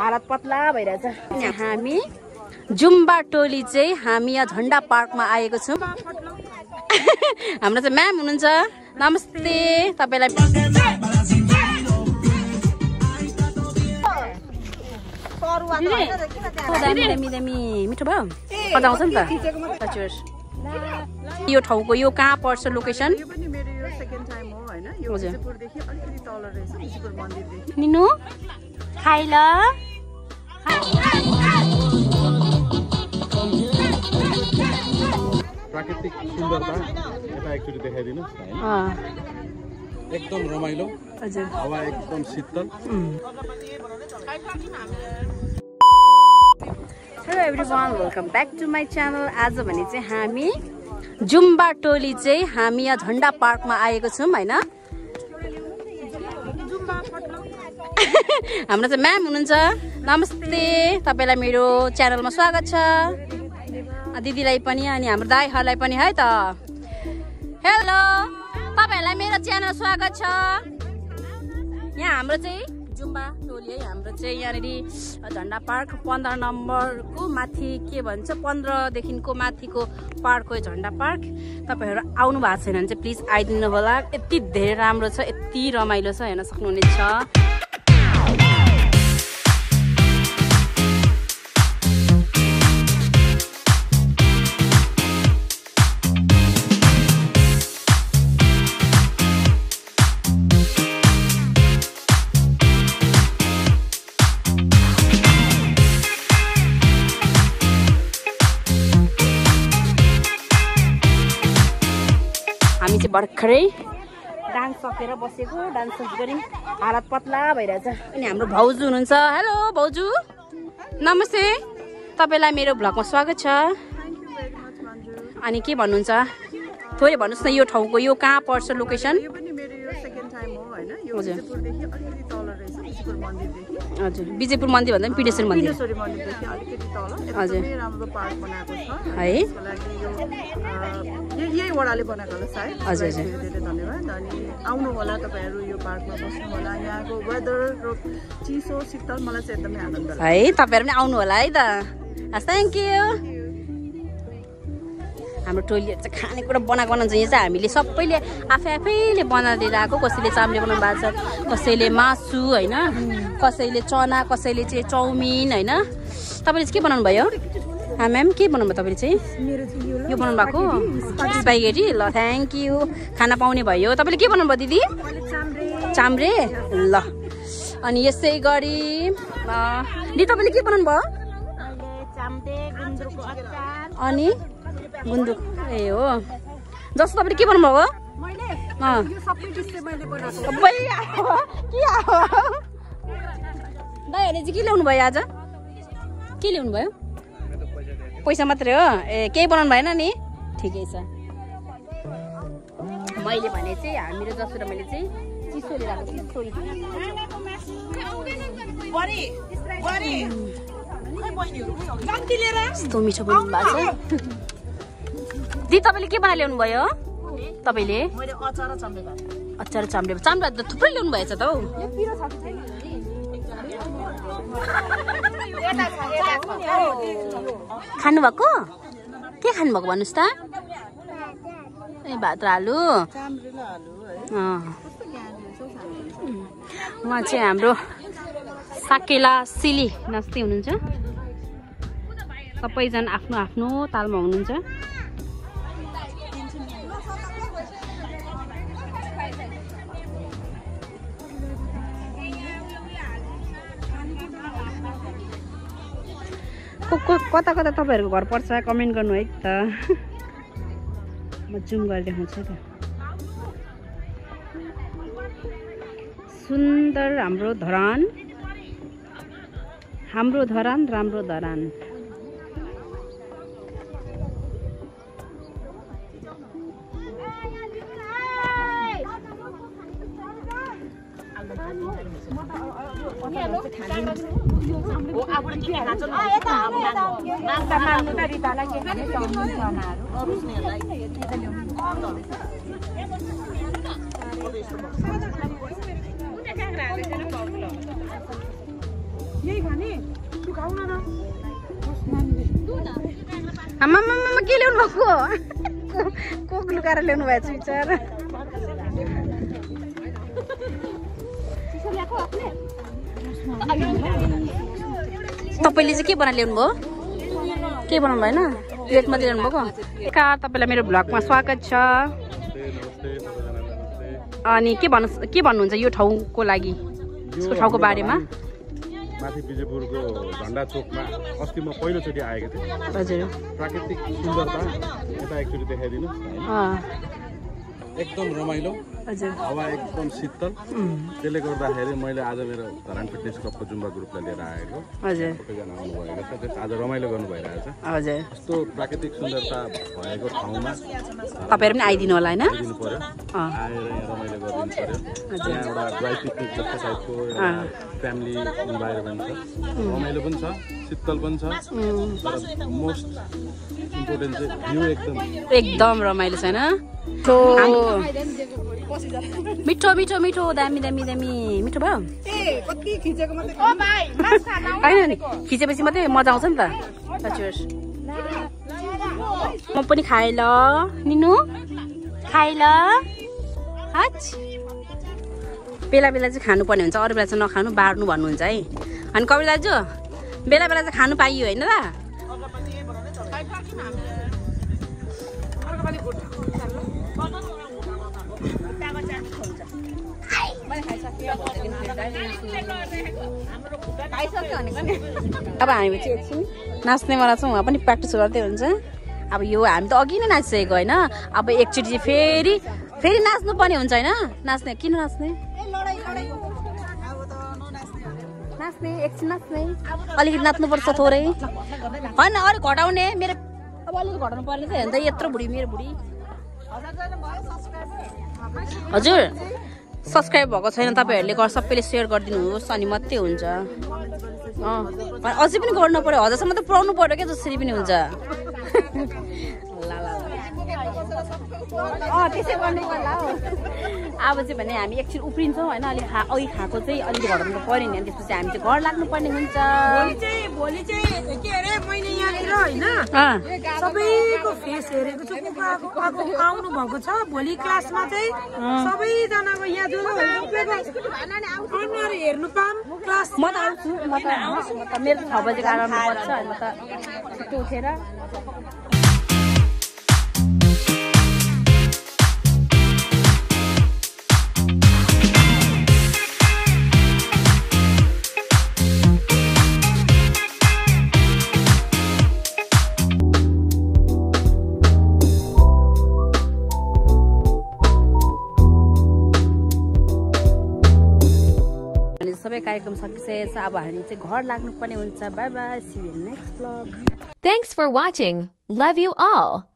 हालत पतला भइरहेछ। हामी जुम्बा टोली चाहिँ हामी यहाँ झन्डा पार्कमा आएको छौँ। हाम्रो चाहिँ म्याम हुनुहुन्छ, नमस्ते तपाईलाई। मिठो भयो अझ आउँछ नि त। यो ठाउँको यो कहाँ पर्छ लोकेसन? निनु खाइल प्राकृतिक सुन्दरता यता एकचोटि देखाइदिनुहोस् न। एकदम रमाइलो, हजुर हावा एकदम शीतल। Hello everyone, welcome back to my channel. आज भने चाहिँ हामी जुम्बा टोली चाहिँ हामी यहाँ झन्डा पार्कमा आएको छौँ होइन। हाम्रो चाहिँ म्याम हुनुहुन्छ, नमस्ते तपाईलाई मेरो च्यानलमा स्वागत छ। दिदीलाई पनि अनि हाम्रो दाइहरूलाई पनि है त हेलो तपाईहरूलाई मेरो च्यानल स्वागत छ। यहाँ हाम्रो चाहिँ जुम्बा टोली है, हाम्रो चाहिँ यहाँनिर झन्डा पार्क 15 नम्बरको माथि के भन्छ 15देखिको माथिको पार्क हो झन्डा पार्क। तपाईँहरू आउनु भएको छैन भने चाहिँ प्लिज आइदिनु होला। यति धेरै राम्रो छ, यति रमाइलो छ, हेर्न सक्नुहुनेछ। हामी चाहिँ भर्खरै डान्स सकेर बसेको, डान्स गऱ्यौँ, हालत पतला भइरहेछ। अनि हाम्रो भाउजू हुनुहुन्छ, हेलो भाउजू नमस्ते तपाईँलाई मेरो भ्लगमा स्वागत छ। अनि के भन्नुहुन्छ थोरै भन्नुहोस् न, यो ठाउँको यो कहाँ पर्छ लोकेसन? हजुर हजुर विजयपुर मन्दिर भन्दा पनि पिडेश्वर मन्दिर। हजुर है यही वडाले बनाएको होला सायद। हजुर हजुर धेरै धन्यवाद। अनि आउनु होला तपाईहरु, यो पार्कमा बस्नु होला। यहाँको वेदर चिसो शीतल मलाई चाहिँ एकदमै आनन्द लाग्यो है। तपाईहरु पनि आउनु होला है त। Thank you. हाम्रो टोलीहरु चाहिँ खानेकुरा बनाएको हुन्छ। यहाँ चाहिँ हामीले सबैले आफैले बनाएर आएको। कसैले चाम्रे बनाउनु भएको छ, कसैले मासु होइन, कसैले चना, कसैले चाहिँ चाउमिन होइन। तपाईँले चाहिँ के बनाउनु भयो? म्याम के बनाउनु भयो तपाईँले चाहिँ? यो बनाउनु भएको स्पाइगेटी। ल थ्याङ्क यू, खाना पाउने भयो। तपाईँले के बनाउनु भयो दिदी? चाम्रे। ल अनि यसै गरी दिदी तपाईँले के बनाउनु भयो? अनि गुन्द्रुक ए हो जस्तो। तपाईँले के बनाउनु भयो? दाइहरूले चाहिँ के ल्याउनु भयो आज? के ल्याउनु भयो? पैसा मात्रै हो? ए केही बनाउनु भएन नि? ठिकै छ। मैले भने चाहिँ हामीहरू जसो र मैले चाहिँ चिसो लिएर आएको चिसो। यस्तो मिठो बनाउनु भएको छ। दिदी तपाईँले के बनाएर ल्याउनु भयो? तपाईँले अचार चाम्रे। चाम्रे त थुप्रै ल्याउनु भएछ त हौ। खानुभएको के खानुभएको भन्नुहोस् त? ए भात र आलु। उहाँ चाहिँ हाम्रो साकेला सिली नाच्दै हुनुहुन्छ। सबैजना आफ्नो आफ्नो तालमा हुनुहुन्छ। कता कता तपाईँहरूको घर पर्छ कमेन्ट गर्नु है त। म जुम गरेर देखाउँछु त। सुन्दर हाम्रो धरान, हाम्रो धरान, राम्रो धरान। आमा के ल्याउनु भएको कोक लुकाएर ल्याउनु भएको छ बिचरा तपाईँले चाहिँ के बनाएर ल्याउनु भयो के बनाउनु भएन प्लेट मात्रै ल्याउनु भएको तपाईँलाई मेरो भ्लगमा स्वागत छ अनि के भन्नुहुन्छ यो ठाउँको लागि यसको ठाउँको बारेमा माथि विजयपुरको झण्डा चोकमा अस्ति म पहिलोचोटि आएको थिएँ हजुर प्राकृतिक सुन्दरता यता एकचोटि देखाइदिनुहोस् एकदम रमाइलो हजुर हावा एकदम शीतल त्यसले गर्दाखेरि मैले आज मेरो धरान फिटनेस क्लबको जुम्बा ग्रुपलाई लिएर आएको हजुर सबैजना आउनुभएको छ आज रमाइलो गर्नु भइरहेछ हजुर यस्तो प्राकृतिक सुन्दरता भएको ठाउँमा तपाईँहरू पनि आइदिनु होला होइन दिनु पर्यो आएर यहाँ रमाइलो गरिदिनु पर्यो यहाँ एउटा ड्राई पिकनिक जस्तो टाइपको फ्यामिली इन्भाइरोमेन्ट छ रमाइलो पनि छ शीतल पनि छ तर मोस्ट इम्पोर्टेन्ट चाहिँ भ्यू एकदम रमाइलो छैन मिठो मिठो मिठो दामी दामी दामी मिठो भयो होइन नि खिचेपछि मात्रै मजा आउँछ नि त हजुर म पनि खाएँ ल निनु खाएँ ल बेला बेला चाहिँ खानुपर्ने हुन्छ अरू बेला चाहिँ नखानु बार्नु भन्नुहुन्छ है अनि कवि दाजु बेला बेला चाहिँ खानु पाइयो होइन र अब हामी चाहिँ एकछिन नाच्नेवाला छौँ उहाँ पनि प्र्याक्टिस गर्दै हुन्छ अब यो हामी त अघि नै नाचिसकेको होइन अब एकचोटि चाहिँ फेरि नाच्नु पर्ने हुन्छ होइन नाच्ने किन नाच्ने नाच्ने एकछिन नाच्ने अलिकति नाच्नुपर्छ थोरै होइन अलिक घटाउने मेरो अब अलिकति घटाउनु पर्ने चाहिँ हेर्दा यत्रो बुढी मेरो बुढी हजुर सब्सक्राइब भएको छैन तपाईँहरूले सबैले सेयर गरिदिनुहोस् अनि मात्रै हुन्छ अझै पनि गर्नु पर्यो हजारसम्म त पुऱ्याउनु पर्यो क्या जसरी पनि हुन्छ त्यसै गर्ने होला हो अब चाहिँ भने हामी एकछिन उफ्रिन्छौँ होइन अलिक अघि खाएको चाहिँ अलिकति घटाउनु त पऱ्यो नि अनि त्यसपछि हामी चाहिँ घर लाग्नुपर्ने हुन्छ भोलि चाहिँ के अरे मैले यहाँनिर होइन सबैको फेस हेरेको छु आउनु भएको छ भोलि क्लासमा चाहिँ सबैजनाको यहाँ जो अनुहार हेर्नु पाऊँ क्लास म त आउँछु मेरो 6 बजेको आउनु पर्छ म त छिटो उठेर सबै कार्यक्रम सकिसकेछ अब हामी चाहिँ घर लाग्नुपर्ने हुन्छ bye bye C you next vlog Thanks for watching. Love you all.